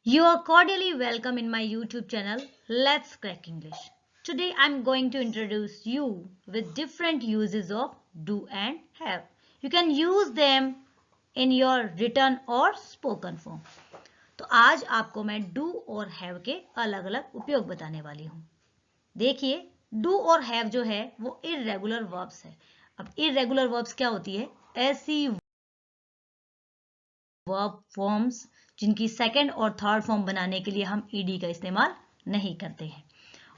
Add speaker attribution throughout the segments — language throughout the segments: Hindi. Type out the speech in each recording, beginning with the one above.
Speaker 1: You are cordially welcome in my YouTube channel, Let's Crack English. Today I'm going to introduce you with different uses of do and have. You can use them in your written or spoken form. तो आज आपको मैं do और have के अलग अलग उपयोग बताने वाली हूँ. देखिए, do और have जो है वो irregular verbs है. अब irregular verbs क्या होती है? ऐसी वर्ब फॉर्म्स जिनकी सेकंड और थर्ड फॉर्म बनाने के लिए हम ईडी का इस्तेमाल नहीं करते हैं,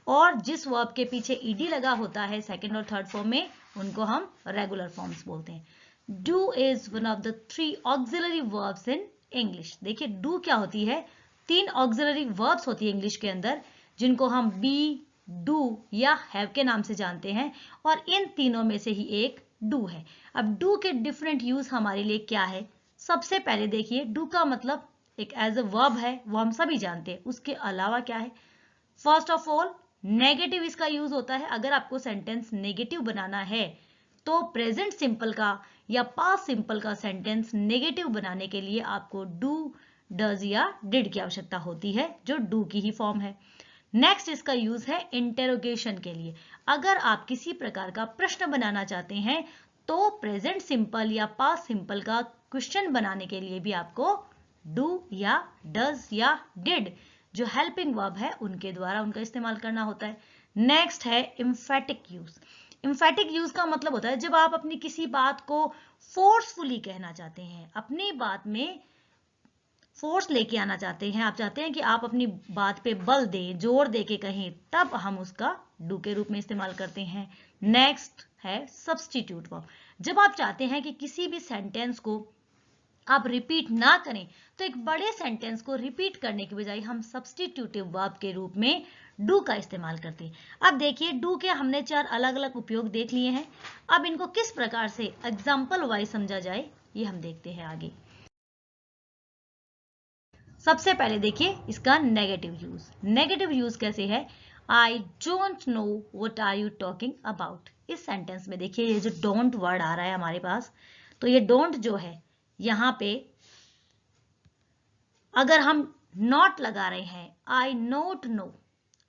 Speaker 1: और जिस वर्ब के पीछे ईडी लगा होता है सेकंड और थर्ड फॉर्म में, उनको हम रेगुलर फॉर्म्स बोलते हैं. Do is one of the 3 auxiliary verbs in English. देखिए, डू क्या होती है? 3 ऑक्सिलरी वर्ब्स होती है इंग्लिश के अंदर, जिनको हम बी, डू या हैव के नाम से जानते हैं, और इन तीनों में से ही एक डू है. अब डू के डिफरेंट यूज हमारे लिए क्या है? सबसे पहले देखिए, डू का मतलब एक एज अ वर्ब है, वो हम सभी जानते हैं. उसके अलावा क्या है? फर्स्ट ऑफ ऑल, नेगेटिव इसका यूज होता है. अगर आपको सेंटेंस नेगेटिव बनाना है तो प्रेजेंट सिंपल का या पास्ट सिंपल का सेंटेंस नेगेटिव बनाने के लिए आपको डू, डज या डिड की आवश्यकता होती है, जो डू की ही फॉर्म है. नेक्स्ट इसका यूज है इंटेरोगेशन के लिए. अगर आप किसी प्रकार का प्रश्न बनाना चाहते हैं तो प्रेजेंट सिंपल या पास्ट सिंपल का क्वेश्चन बनाने के लिए भी आपको डू या डज या डिड, जो हेल्पिंग वर्ब है, उनके द्वारा उनका इस्तेमाल करना होता है. नेक्स्ट है एम्फेटिक यूज. एम्फेटिक यूज का मतलब होता है जब आप अपनी किसी बात को फोर्सफुली कहना चाहते हैं, अपनी बात में फोर्स लेके आना चाहते हैं, आप चाहते हैं कि आप अपनी बात पे बल दें, जोर दे के कहें, तब हम उसका डू के रूप में इस्तेमाल करते हैं. नेक्स्ट है सब्स्टिट्यूट वर्ब. जब आप चाहते हैं कि किसी भी सेंटेंस को आप रिपीट ना करें, तो एक बड़े सेंटेंस को रिपीट करने के बजाय हम सब्स्टिट्यूटिव वर्ब के रूप में डू का इस्तेमाल करते हैं. अब देखिए, डू के हमने 4 अलग अलग उपयोग देख लिए हैं. अब इनको किस प्रकार से एग्जाम्पल वाइज समझा जाए, ये हम देखते हैं आगे. सबसे पहले देखिए इसका नेगेटिव यूज. नेगेटिव यूज कैसे है? I don't know what are you talking about. इस सेंटेंस में देखिए, ये जो डोंट वर्ड आ रहा है हमारे पास, तो ये डोंट जो है, यहां पे अगर हम नॉट लगा रहे हैं, आई नोट नो,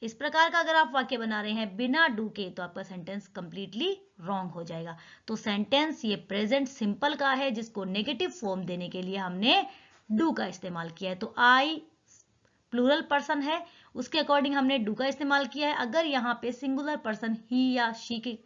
Speaker 1: इस प्रकार का अगर आप वाक्य बना रहे हैं बिना डू के, तो आपका सेंटेंस कंप्लीटली रॉन्ग हो जाएगा. तो सेंटेंस ये प्रेजेंट सिंपल का है, जिसको नेगेटिव फॉर्म देने के लिए हमने डू का इस्तेमाल किया है. तो आई प्लूरल पर्सन है, उसके अकॉर्डिंग हमने डू का इस्तेमाल किया है. अगर यहाँ पे सिंगुलर पर्सन ही या शी के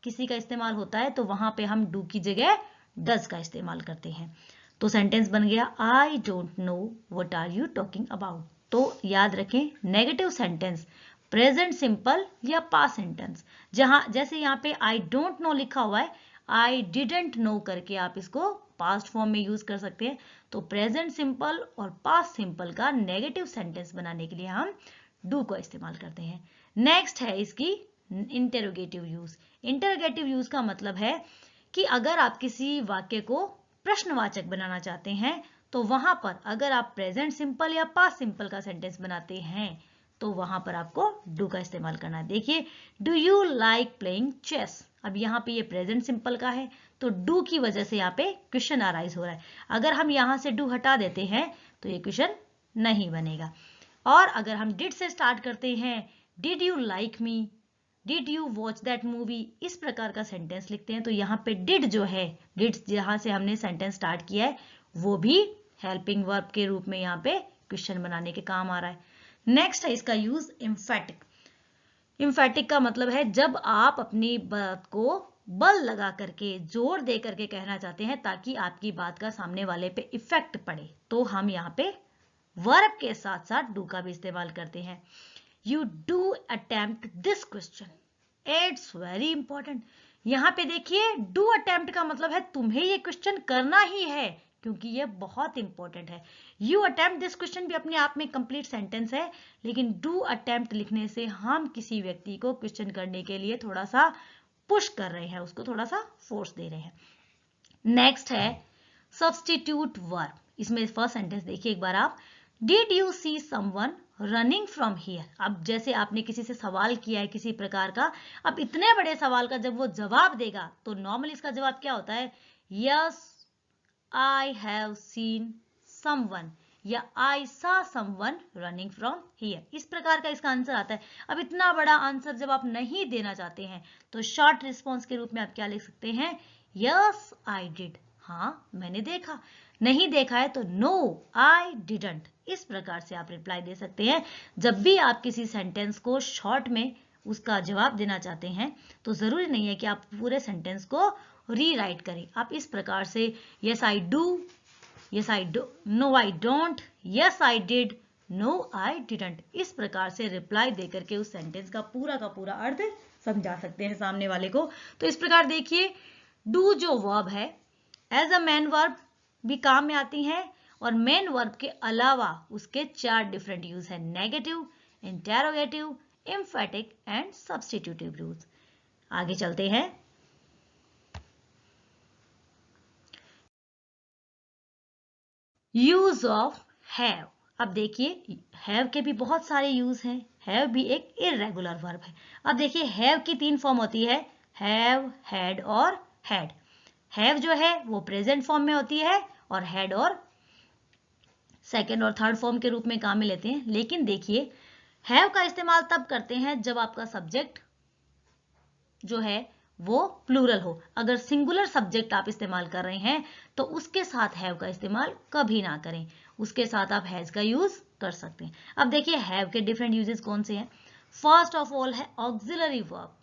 Speaker 1: किसी का इस्तेमाल होता है, तो वहां पे हम डू की जगह डज का इस्तेमाल करते हैं. तो सेंटेंस बन गया, I don't know what are you talking about. तो याद रखें, नेगेटिव सेंटेंस प्रेजेंट सिंपल या पास्ट सेंटेंस, जहां जैसे यहाँ पे आई डोंट नो लिखा हुआ है, आई डिडंट नो करके आप इसको पास्ट फॉर्म में यूज कर सकते हैं. तो प्रेजेंट सिंपल और पास्ट सिंपल का नेगेटिव सेंटेंस बनाने के लिए हम डू का इस्तेमाल करते हैं. नेक्स्ट है इसकी इंटेरोगेटिव यूज. इंटेरोगेटिव यूज का मतलब है कि अगर आप किसी वाक्य को प्रश्नवाचक बनाना चाहते हैं, तो वहां पर अगर आप प्रेजेंट सिंपल या पास्ट सिंपल का सेंटेंस बनाते हैं, तो वहां पर आपको डू का इस्तेमाल करना है. देखिए, do you like playing chess. अब यहाँ पे ये प्रेजेंट सिंपल का है, तो डू की वजह से यहाँ पे क्वेश्चन अराइज हो रहा है. अगर हम यहाँ से डू हटा देते हैं तो ये क्वेश्चन नहीं बनेगा. और अगर हम डिड से स्टार्ट करते हैं, did you like me, did you watch that movie, इस प्रकार का सेंटेंस लिखते हैं, तो यहाँ पे डिड जो है, डिड जहां से हमने सेंटेंस स्टार्ट किया है, वो भी हेल्पिंग वर्ब के रूप में यहाँ पे क्वेश्चन बनाने के काम आ रहा है. नेक्स्ट है इसका यूज एम्फेटिक. एम्फेटिक का मतलब है जब आप अपनी बात को बल लगा करके, जोर दे करके कहना चाहते हैं ताकि आपकी बात का सामने वाले पे इफेक्ट पड़े, तो हम यहाँ पे वर्ब के साथ साथ डू का भी इस्तेमाल करते हैं. You do attempt this question, it's very important. यहाँ पे देखिए, डू अटेम्प्ट का मतलब है तुम्हें ये क्वेश्चन करना ही है, क्योंकि ये बहुत इंपॉर्टेंट है. यू अटेम्प्ट दिस क्वेश्चन भी अपने आप में कंप्लीट सेंटेंस है, लेकिन डू अटेम्प्ट लिखने से हम किसी व्यक्ति को क्वेश्चन करने के लिए थोड़ा सा पुश कर रहे हैं, उसको थोड़ा सा फोर्स दे रहे हैं. नेक्स्ट है सब्स्टिट्यूट वर्ब. इसमें फर्स्ट सेंटेंस देखिए एक बार आप, did you see someone running from here. अब जैसे आपने किसी से सवाल किया है किसी प्रकार का, अब इतने बड़े सवाल का जब वो जवाब देगा, तो नॉर्मली इसका जवाब क्या होता है? Yes, I have seen someone, या आई सा समवन रनिंग फ्रॉम हियर। इस प्रकार का इसका आंसर आता है। अब इतना बड़ा आंसर जब आप नहीं देना चाहते हैं तो शॉर्ट रिस्पॉन्स के रूप में आप क्या लिख सकते हैं, यस आई डिड, हाँ मैंने देखा। नहीं देखा है तो नो आई डिडंट। इस प्रकार से आप रिप्लाई दे सकते हैं। जब भी आप किसी सेंटेंस को शॉर्ट में उसका जवाब देना चाहते हैं तो जरूरी नहीं है कि आप पूरे सेंटेंस को रीराइट करें। आप इस प्रकार से yes I do, yes I do, no I don't, yes I did, no I didn't, इस प्रकार से रिप्लाई देकर के उस सेंटेंस का पूरा अर्थ समझा सकते हैं सामने वाले को। तो इस प्रकार देखिए, डू जो वर्ब है एज अ मेन वर्ब भी काम में आती है, और मेन वर्ब के अलावा उसके 4 डिफरेंट यूज है, negative, interrogative, emphatic and substitutive use. आगे चलते हैं। Use of have. अब देखिए हैव के भी बहुत सारे यूज हैं। हैव भी एक इरेगुलर वर्ब है। अब देखिए हैव की 3 फॉर्म होती है, हैव, हैड और हैड। हैव जो है वो प्रेजेंट फॉर्म में होती है और हैड और सेकेंड और थर्ड फॉर्म के रूप में काम में लेते हैं। लेकिन देखिए हैव का इस्तेमाल तब करते हैं जब आपका सब्जेक्ट जो है वो प्लूरल हो। अगर सिंगुलर सब्जेक्ट आप इस्तेमाल कर रहे हैं तो उसके साथ हैव का इस्तेमाल कभी ना करें, उसके साथ आप हैज का यूज कर सकते हैं। अब देखिए हैव के डिफरेंट यूजेस कौन से हैं। फर्स्ट ऑफ ऑल है ऑक्सिलरी वर्ब,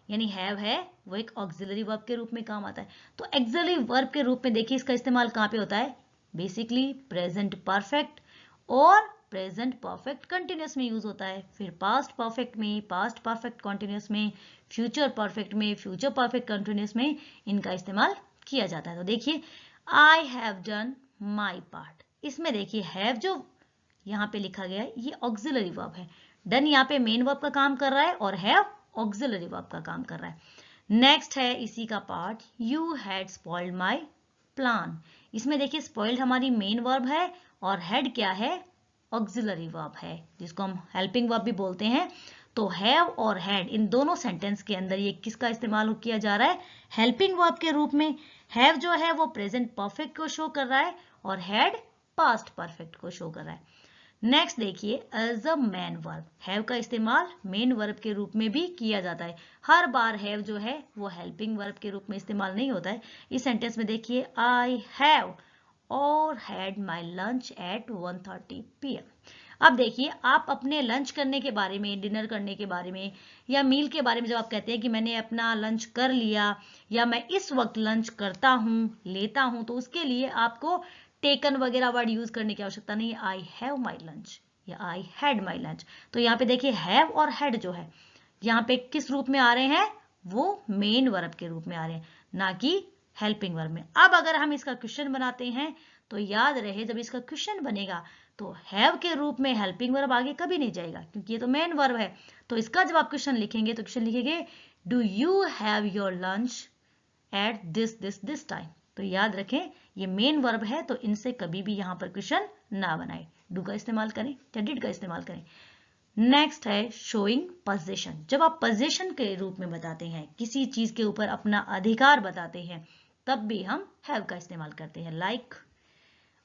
Speaker 1: यानी हैव है वो एक ऑक्सिलरी वर्ब के रूप में काम आता है। तो ऑक्सिलरी वर्ब के रूप में देखिए इसका इस्तेमाल कहाँ पे होता है, बेसिकली प्रेजेंट परफेक्ट और प्रेजेंट परफेक्ट कंटिन्यूस में यूज होता है, फिर पास्ट परफेक्ट में, पास्ट परफेक्ट कंटिन्यूस में, फ्यूचर परफेक्ट में, फ्यूचर परफेक्ट कंटिन्यूस में इनका इस्तेमाल किया जाता है। तो देखिए I have done my part, इसमें देखिए हैव जो यहाँ पे लिखा गया है ये ऑक्सिलरी वर्ब है। डन यहाँ पे मेन वर्ब का काम कर रहा है और हैव ऑक्सिलरी वर्ब का काम कर रहा है। नेक्स्ट है इसी का part, you had spoiled my plan. इसमें देखिए स्पॉइल्ड हमारी मेन वर्ब है और हैड क्या है, ऑक्सिलरी वर्ब है, जिसको हम हेल्पिंग वर्ब भी बोलते हैं। तो हैव और हैड इन दोनों सेंटेंस के अंदर ये किसका इस्तेमाल किया जा रहा है, हेल्पिंग वर्ब के रूप में। हैव जो है वो प्रेजेंट परफेक्ट को शो कर रहा है और हैड पास्ट परफेक्ट को शो कर रहा है। नेक्स्ट देखिए as a main verb, have का इस्तेमाल मेन वर्ब के रूप में भी किया जाता है। हर बार हैव जो है वो हेल्पिंग वर्ब के रूप में इस्तेमाल नहीं होता है। इस सेंटेंस में देखिए आई हैव और had my lunch at 1:30 PM। अब देखिए आप अपने लंच करने के बारे में, डिनर करने के बारे में या मील के बारे में जब आप कहते हैं कि मैंने अपना लंच कर लिया या मैं इस वक्त लंच करता हूँ, लेता हूँ, तो उसके लिए आपको टेकन वगैरह वर्ड यूज करने की आवश्यकता नहीं है। आई हैव माई लंच या आई हैड माई लंच। तो यहाँ पे देखिए हैव और हैड जो है यहाँ पे किस रूप में आ रहे हैं, वो मेन वर्ब के रूप में आ रहे हैं, ना कि हेल्पिंग वर्ब में। अब अगर हम इसका क्वेश्चन बनाते हैं तो याद रहे जब इसका क्वेश्चन बनेगा तो हैव के रूप में हेल्पिंग वर्ब आगे कभी नहीं जाएगा क्योंकि ये तो मेन वर्ब है। तो इसका जब आप क्वेश्चन लिखेंगे तो क्वेश्चन लिखेंगे do you have your lunch at this time. तो याद रखें ये मेन वर्ब है तो इनसे कभी भी यहाँ पर क्वेश्चन ना बनाए, डू का इस्तेमाल करें या डिड का इस्तेमाल करें। नेक्स्ट है शोइंग पोजीशन। जब आप पोजीशन के रूप में बताते हैं, किसी चीज के ऊपर अपना अधिकार बताते हैं, तब भी हम हैव का इस्तेमाल करते हैं। Like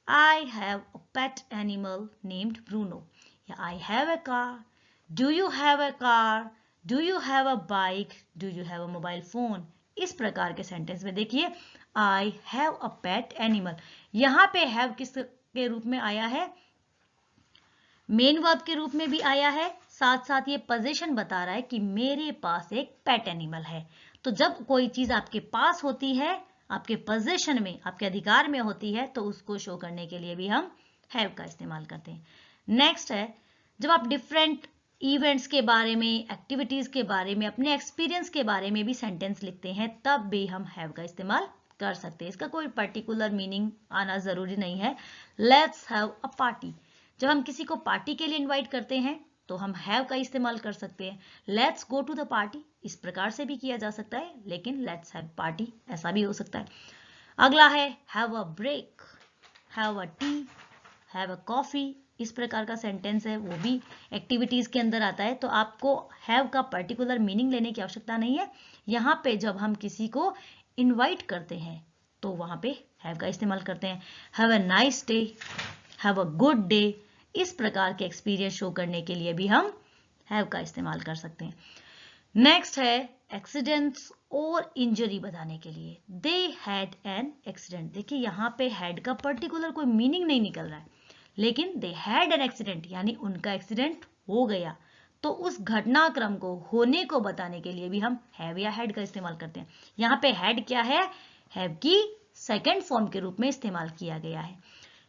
Speaker 1: I have a pet animal named Bruno, या I have a car, do you have a car, do you have a bike, do you have a mobile phone. इस प्रकार के सेंटेंस में देखिए I have a pet animal, यहाँ पे हैव किस के रूप में आया है, मेन वर्ब के रूप में भी आया है, साथ साथ ये पोजीशन बता रहा है कि मेरे पास एक पेट एनिमल है। तो जब कोई चीज आपके पास होती है, आपके पोजीशन में, आपके अधिकार में होती है, तो उसको शो करने के लिए भी हम हैव का इस्तेमाल करते हैं। नेक्स्ट है जब आप डिफरेंट इवेंट्स के बारे में, एक्टिविटीज के बारे में, अपने एक्सपीरियंस के बारे में भी सेंटेंस लिखते हैं, तब भी हम हैव का इस्तेमाल कर सकते हैं। इसका कोई पर्टिकुलर मीनिंग आना जरूरी नहीं है। लेट्स हैव अ पार्टी, जब हम किसी को पार्टी के लिए इनवाइट करते हैं तो हम हैव का इस्तेमाल कर सकते हैं। Let's go to the party, इस प्रकार से भी किया जा सकता है, लेकिन लेट्स हैव पार्टी ऐसा भी हो सकता है। अगला है have a break, have a tea, have a coffee. इस प्रकार का सेंटेंस है, वो भी एक्टिविटीज के अंदर आता है। तो आपको हैव का पर्टिकुलर मीनिंग लेने की आवश्यकता नहीं है। यहाँ पे जब हम किसी को इनवाइट करते हैं तो वहां पे हैव का इस्तेमाल करते हैं। Have a nice day, have a good day, इस प्रकार के एक्सपीरियंस शो करने के लिए भी हम हैव का इस्तेमाल कर सकते हैं। नेक्स्ट है एक्सीडेंट्स और इंजरी बताने के लिए, दे हैड एन एक्सीडेंट। देखिए यहाँ पे हैड का पर्टिकुलर कोई मीनिंग नहीं निकल रहा है, लेकिन दे हैड एन एक्सीडेंट यानी उनका एक्सीडेंट हो गया, तो उस घटनाक्रम को होने को बताने के लिए भी हम हैव या हैड का इस्तेमाल करते हैं। यहाँ पे हैड क्या है, हैव की सेकेंड फॉर्म के रूप में इस्तेमाल किया गया है।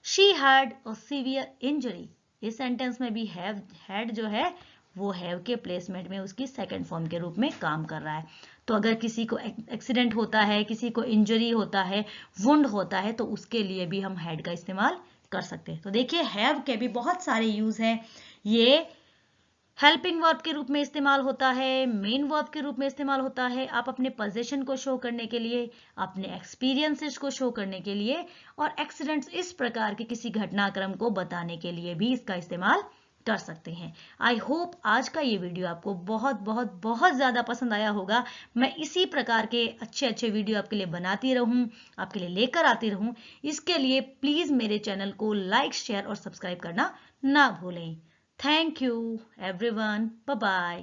Speaker 1: She had a severe injury, इस सेंटेंस में भी हैव हैड जो है वो हैव के प्लेसमेंट में उसकी सेकंड फॉर्म के रूप में काम कर रहा है। तो अगर किसी को एक्सीडेंट होता है, किसी को इंजरी होता है, वुंड होता है, तो उसके लिए भी हम हैड का इस्तेमाल कर सकते हैं। तो देखिए हैव के भी बहुत सारे यूज हैं। ये हेल्पिंग वर्ब के रूप में इस्तेमाल होता है, मेन वर्ब के रूप में इस्तेमाल होता है, आप अपने पोजीशन को शो करने के लिए, अपने एक्सपीरियंसेस को शो करने के लिए, और एक्सीडेंट्स इस प्रकार के किसी घटनाक्रम को बताने के लिए भी इसका इस्तेमाल कर सकते हैं। आई होप आज का ये वीडियो आपको बहुत बहुत बहुत ज़्यादा पसंद आया होगा। मैं इसी प्रकार के अच्छे अच्छे वीडियो आपके लिए बनाती रहूं, आपके लिए लेकर आती रहूं। इसके लिए प्लीज़ मेरे चैनल को लाइक, शेयर और सब्सक्राइब करना ना भूलें। Thank you everyone. Bye bye.